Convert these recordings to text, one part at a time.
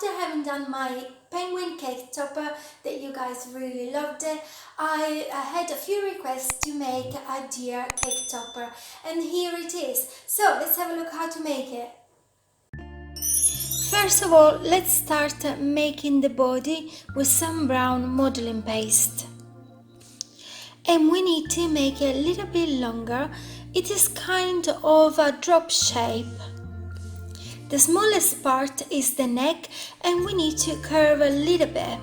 after having done my penguin cake topper that you guys really loved it, I had a few requests to make a deer cake topper, and here it is. So let's have a look how to make it. First of all, let's start making the body with some brown modeling paste. And we need to make it a little bit longer. It is kind of a drop shape. The smallest part is the neck, and we need to curve a little bit.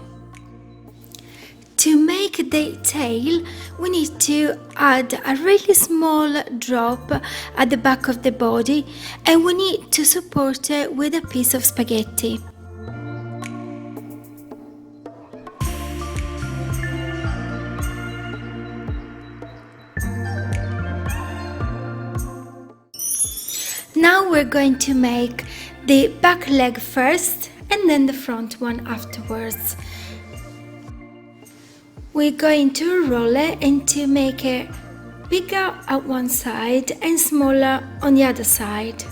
To make the tail, we need to add a really small drop at the back of the body, and we need to support it with a piece of spaghetti. Now we're going to make the back leg first and then the front one afterwards. We're going to roll it and to make it bigger at one side and smaller on the other side.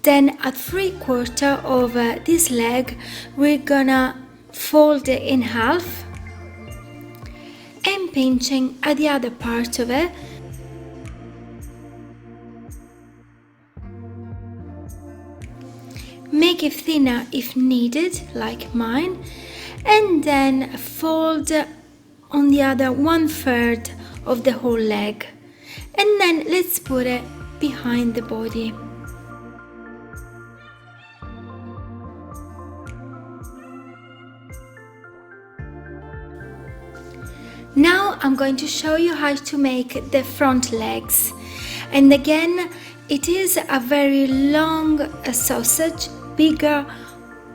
Then at 3/4 of this leg, we're gonna fold it in half and pinching at the other part of it. Make it thinner if needed, like mine, and then fold on the other 1/3 of the whole leg, and then let's put it behind the body. Now I'm going to show you how to make the front legs, and again it is a very long sausage, bigger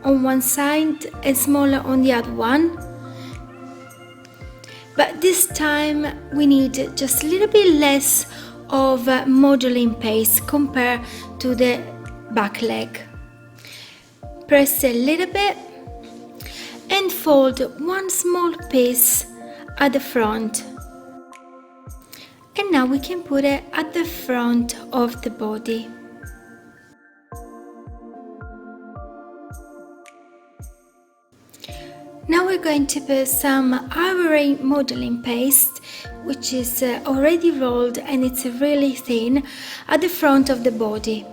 on one side and smaller on the other one. But this time we need just a little bit less of modeling paste compared to the back leg. Press a little bit and fold one small piece at the front. And now we can put it at the front of the body. Now we're going to put some ivory modeling paste, which is already rolled and it's really thin, at the front of the body.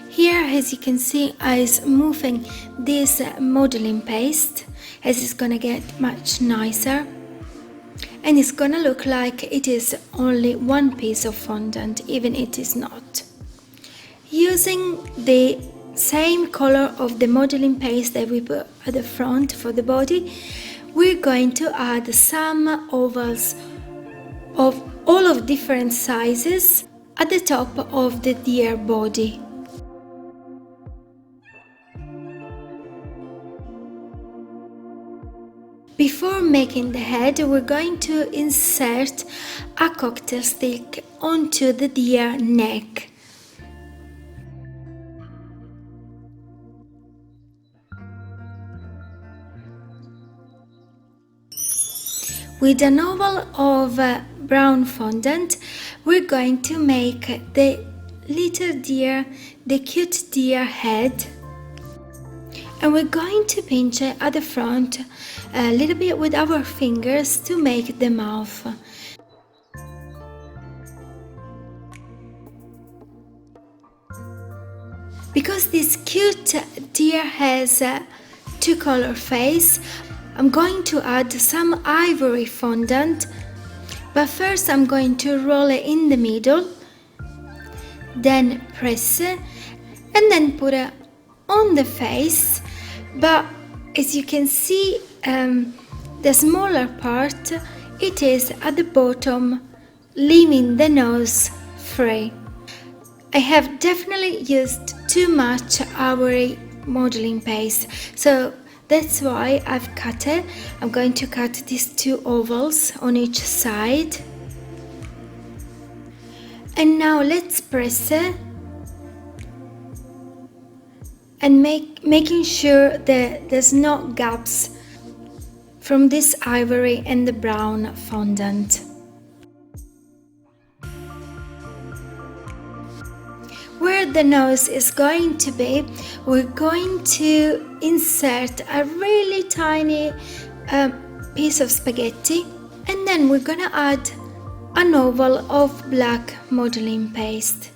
Here, as you can see, I'm moving this modeling paste as it's gonna get much nicer. And it's gonna look like it is only one piece of fondant, even it is not. Using the same color of the modeling paste that we put at the front for the body, we're going to add some ovals of all of different sizes at the top of the deer body. Before making the head, we're going to insert a cocktail stick onto the deer neck. With an oval of brown fondant, we're going to make the little deer, the cute deer head, and we're going to pinch it at the front a little bit with our fingers to make the mouth. Because this cute deer has a two-color face, I'm going to add some ivory fondant, but first I'm going to roll it in the middle, then press it, and then put it on the face. But as you can see, the smaller part, it is at the bottom, leaving the nose free. I have definitely used too much ivory modeling paste, so that's why I've cut it. I'm going to cut these two ovals on each side. And now let's press it and making sure that there's no gaps from this ivory and the brown fondant. Where the nose is going to be, we're going to insert a really tiny piece of spaghetti, and then we're gonna add an oval of black modeling paste.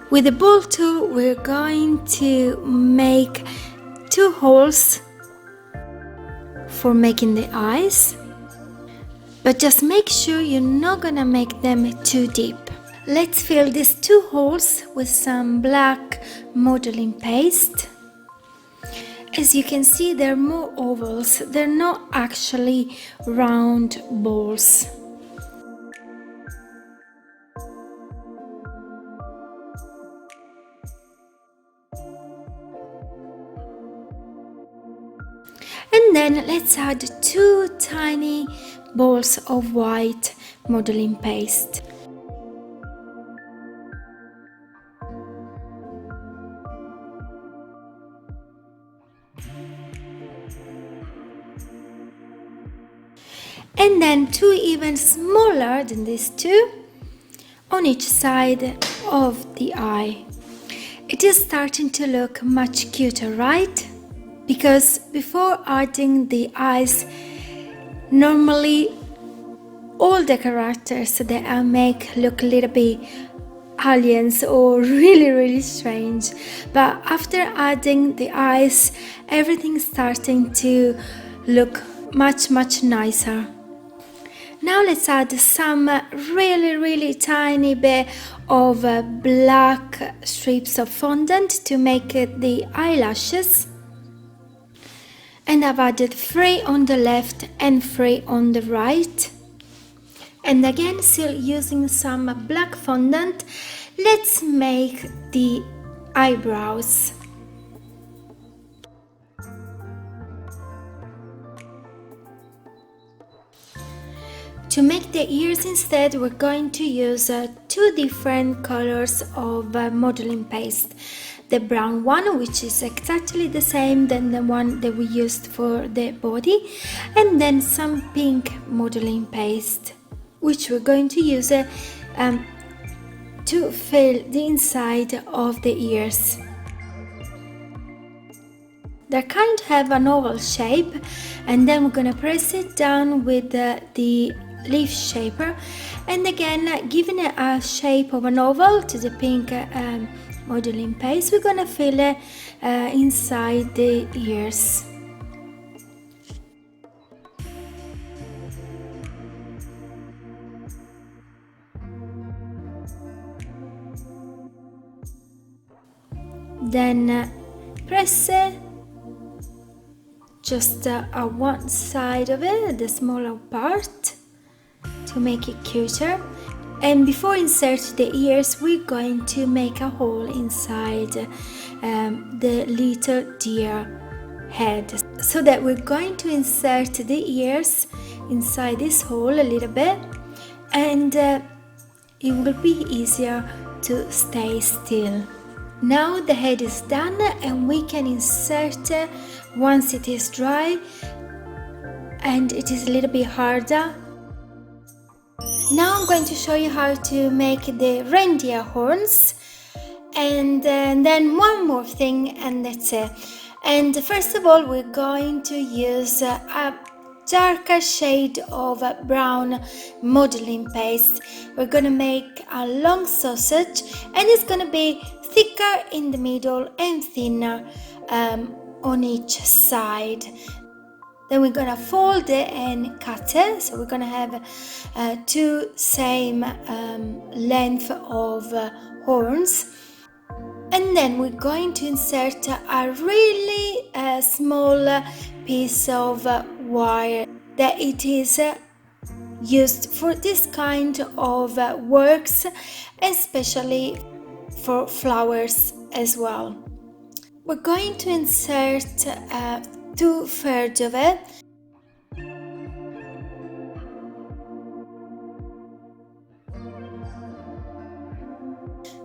With the ball tool, we're going to make 2 holes for making the eyes, but just make sure you're not gonna make them too deep. Let's fill these 2 holes with some black modeling paste. As you can see, they're more ovals, they're not actually round balls. And then let's add 2 tiny balls of white modeling paste. And then 2 even smaller than these 2 on each side of the eye. It is starting to look much cuter, right? Because before adding the eyes, normally all the characters that I make look a little bit aliens or really strange, but after adding the eyes, everything's starting to look much nicer. Now let's add some really tiny bit of black strips of fondant to make the eyelashes. And I've added 3 on the left and 3 on the right. And again, still using some black fondant, let's make the eyebrows. To make the ears instead, we're going to use 2 different colors of modeling paste. The brown one, which is exactly the same than the one that we used for the body, and then some pink modeling paste, which we're going to use to fill the inside of the ears. They kind of have an oval shape, and then we're gonna press it down with the leaf shaper, and again giving it a shape of an oval to the pink modeling paste. We're gonna fill it inside the ears. Then press it just on one side of it, the smaller part, to make it cuter. And before insert the ears, we're going to make a hole inside the little deer head, so that we're going to insert the ears inside this hole a little bit, and it will be easier to stay still. Now the head is done, and we can insert it once it is dry and it is a little bit harder. Now I'm going to show you how to make the reindeer horns, and then one more thing, and that's it. And first of all, we're going to use a darker shade of brown modeling paste. We're going to make a long sausage, and it's going to be thicker in the middle and thinner on each side. Then we're gonna fold it and cut it. So we're gonna have 2 same length of horns. And then we're going to insert a really small piece of wire that it is used for this kind of works, especially for flowers as well. We're going to insert 2/3 of it.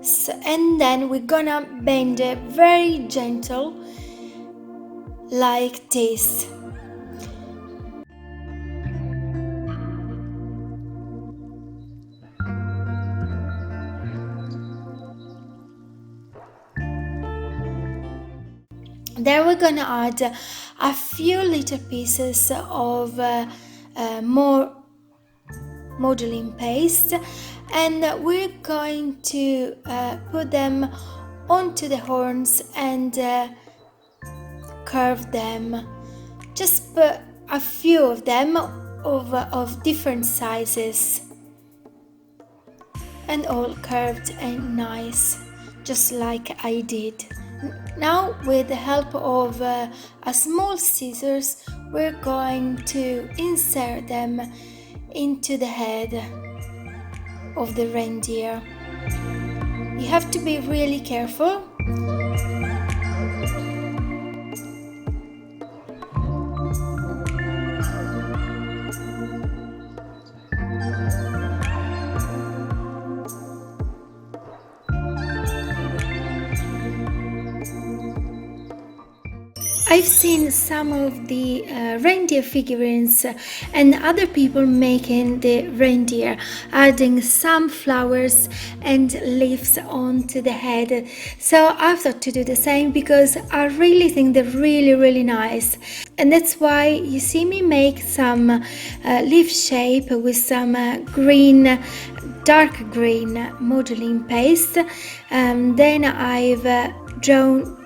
So, and then we're gonna bend it very gentle like this. Then we're gonna add a few little pieces of more modeling paste, and we're going to put them onto the horns and curve them. Just put a few of them of different sizes and all curved and nice, just like I did. Now, with the help of a small scissors, we're going to insert them into the head of the reindeer. You have to be really careful. I've seen some of the reindeer figurines and other people making the reindeer, adding some flowers and leaves onto the head. So I thought to do the same because I really think they're really nice. And that's why you see me make some leaf shape with some dark green modeling paste. Then I've drawn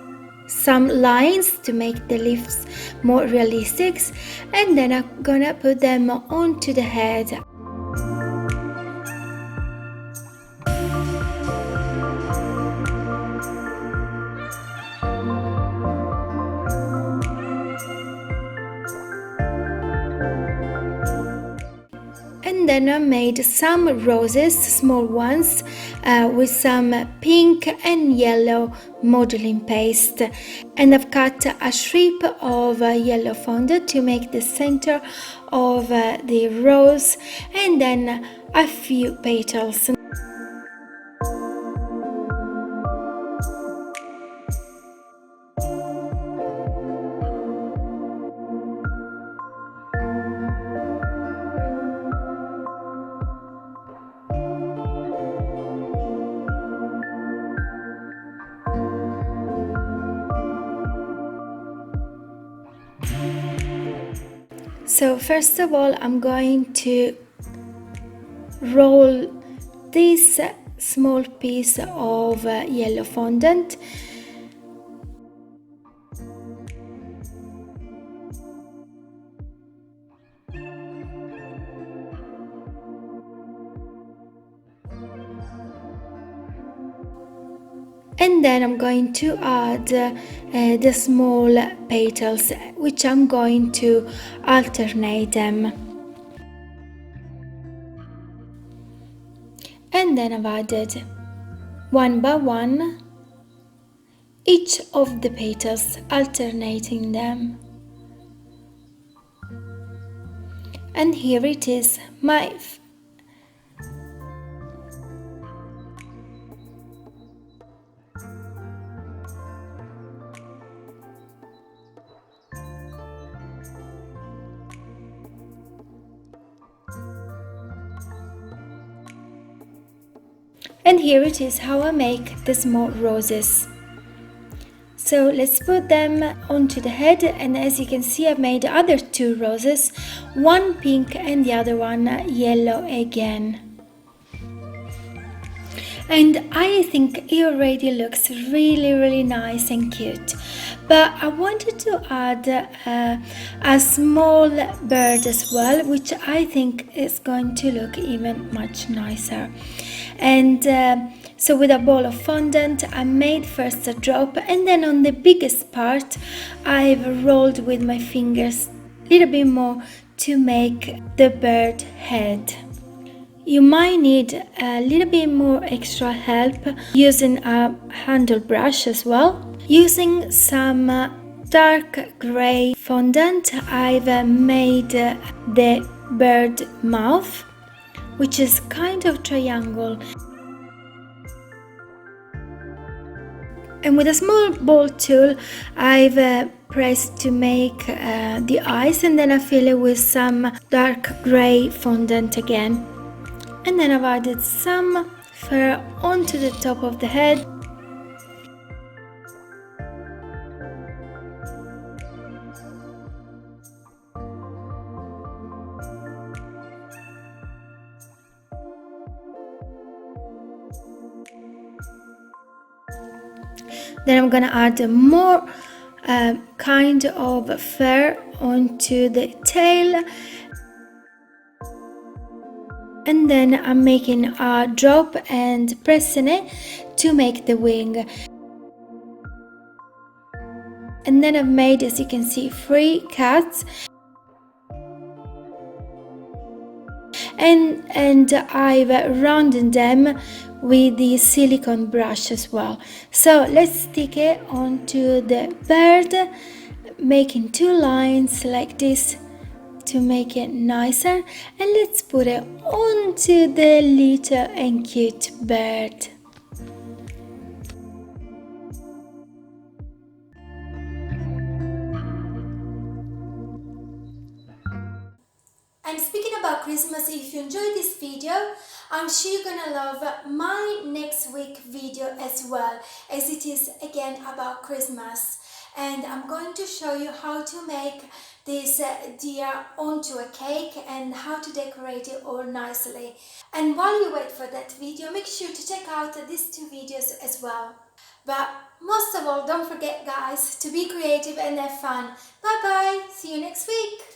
some lines to make the leaves more realistic, and then I'm gonna put them onto the head. And then I made some roses, small ones, with some pink and yellow modeling paste. And I've cut a strip of yellow fondant to make the center of the rose, and then a few petals. So first of all, I'm going to roll this small piece of yellow fondant and then I'm going to add the small petals, which I'm going to alternate them. And then I've added one by one each of the petals, alternating them. And here it is, my And here it is how I make the small roses. So let's put them onto the head, and as you can see, I've made the other two roses, one pink and the other one yellow again. And I think it already looks really nice and cute. But I wanted to add a small bird as well, which I think is going to look even much nicer. And so with a ball of fondant, I made first a drop, and then on the biggest part, I've rolled with my fingers a little bit more to make the bird head. You might need a little bit more extra help using a handle brush as well. Using some dark gray fondant, I've made the bird mouth, which is kind of triangle. And with a small ball tool, I've pressed to make the eyes, and then I fill it with some dark gray fondant again. And then I've added some fur onto the top of the head. Then I'm gonna add more kind of fur onto the tail, and then I'm making a drop and pressing it to make the wing. And then I've made, as you can see, 3 cuts, and I've rounded them with the silicone brush as well. So let's stick it onto the bird, making 2 lines like this to make it nicer, and let's put it onto the little and cute bird. And speaking about Christmas, if you enjoyed this video, I'm sure you're gonna love my next week video as well, as it is again about Christmas. And I'm going to show you how to make this deer onto a cake and how to decorate it all nicely. And while you wait for that video, make sure to check out these 2 videos as well. But most of all, don't forget guys, to be creative and have fun. Bye bye, see you next week.